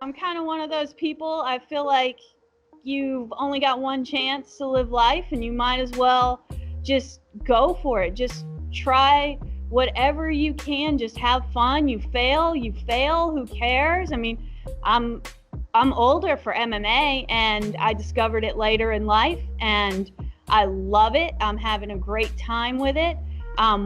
I'm kind of one of those people. I feel like you've only got one chance to live life, and you might as well just go for it. Just try whatever you can. Just have fun. You fail, who cares? I mean, I'm older for MMA, and I discovered it later in life, and I love it. I'm having a great time with it. I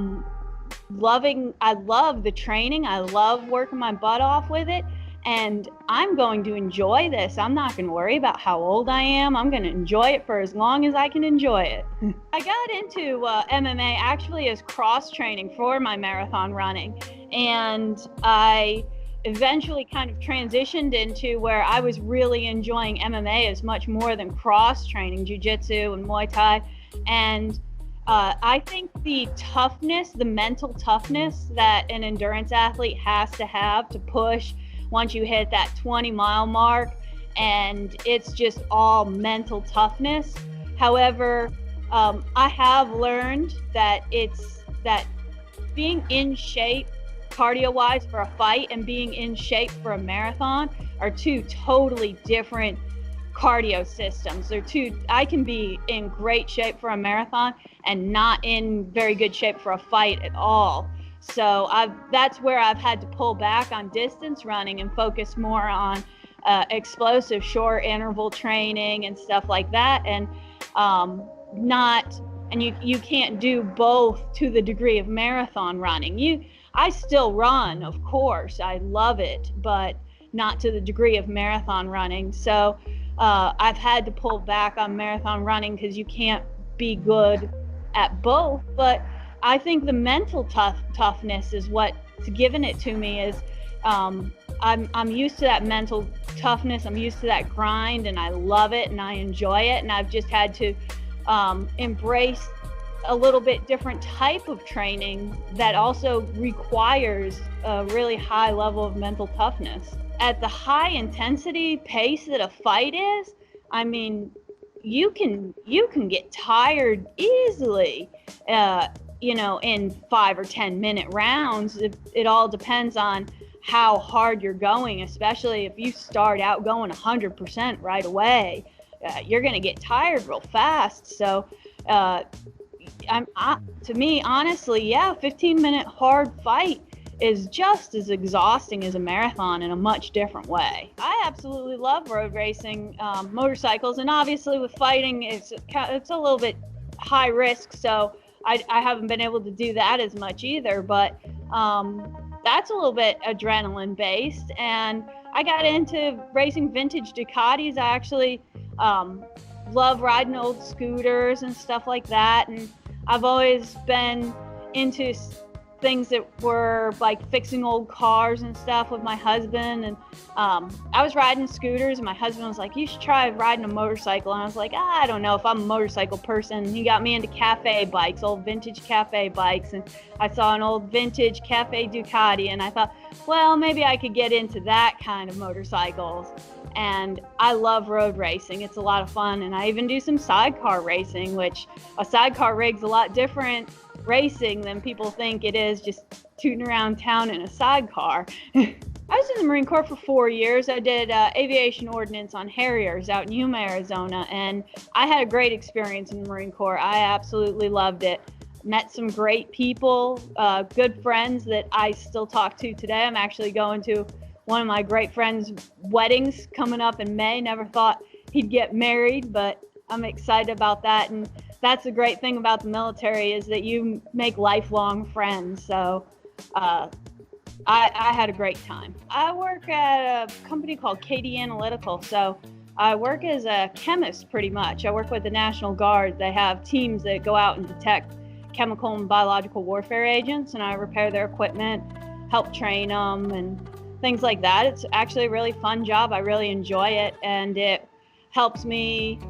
love the training. I love working my butt off with it. And I'm going to enjoy this. I'm not going to worry about how old I am. I'm going to enjoy it for as long as I can enjoy it. I got into MMA actually as cross training for my marathon running. And I eventually kind of transitioned into where I was really enjoying MMA as much more than cross training, jiu-jitsu and Muay Thai. And I think the toughness, the mental toughness that an endurance athlete has to have to push once you hit that 20-mile mark, and it's just all mental toughness. However, I have learned that being in shape cardio-wise for a fight and being in shape for a marathon are two totally different cardio systems. I can be in great shape for a marathon and not in very good shape for a fight at all. So that's where I've had to pull back on distance running and focus more on explosive short interval training and stuff like that. And you can't do both to the degree of marathon running. I still run, of course, I love it, but not to the degree of marathon running. So I've had to pull back on marathon running because you can't be good at both. But I think the mental toughness is what's given it to me. Is I'm used to that mental toughness. I'm used to that grind, and I love it and I enjoy it. And I've just had to embrace a little bit different type of training that also requires a really high level of mental toughness. At the high intensity pace that a fight is, I mean, you can get tired easily, in 5 or 10 minute rounds. It all depends on how hard you're going, especially if you start out going 100% right away. You're going to get tired real fast. So to me, honestly, 15-minute hard fight is just as exhausting as a marathon in a much different way. I absolutely love road racing, motorcycles, and obviously with fighting, it's a little bit high risk, so I haven't been able to do that as much either, but that's a little bit adrenaline based. And I got into racing vintage DeCoursey's. I actually love riding old scooters and stuff like that, and I've always been into things that were like fixing old cars and stuff with my husband. And I was riding scooters, and my husband was like, you should try riding a motorcycle. And I was like, I don't know if I'm a motorcycle person. And he got me into cafe bikes, old vintage cafe bikes. And I saw an old vintage cafe Ducati, and I thought, well, maybe I could get into that kind of motorcycles. And I love road racing. It's a lot of fun. And I even do some sidecar racing, which a sidecar rig's a lot different racing than people think it is, just tooting around town in a sidecar. I was in the Marine Corps for 4 years. I did aviation ordnance on Harriers out in Yuma, Arizona, and I had a great experience in the Marine Corps. I absolutely loved it. Met some great people, good friends that I still talk to today. I'm actually going to one of my great friends' weddings coming up in May. Never thought he'd get married, but I'm excited about that. And that's the great thing about the military, is that you make lifelong friends. So I had a great time. I work at a company called KD Analytical. So I work as a chemist pretty much. I work with the National Guard. They have teams that go out and detect chemical and biological warfare agents, and I repair their equipment, help train them, and things like that. It's actually a really fun job. I really enjoy it, and it helps me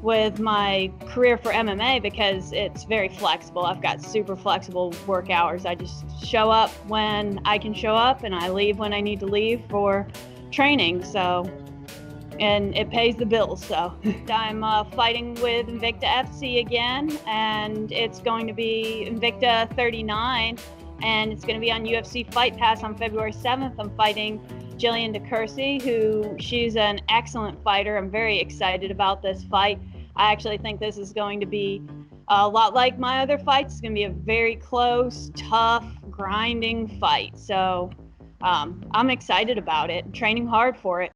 with my career for MMA because it's very flexible. I've got super flexible work hours. I just show up when I can show up, and I leave when I need to leave for training. So, and it pays the bills. So I'm fighting with Invicta FC again, and it's going to be Invicta 39, and it's going to be on UFC Fight Pass on February 7th. I'm fighting Jillian DeCoursey, who she's an excellent fighter. I'm very excited about this fight. I actually think this is going to be a lot like my other fights. It's going to be a very close, tough, grinding fight. So I'm excited about it, training hard for it.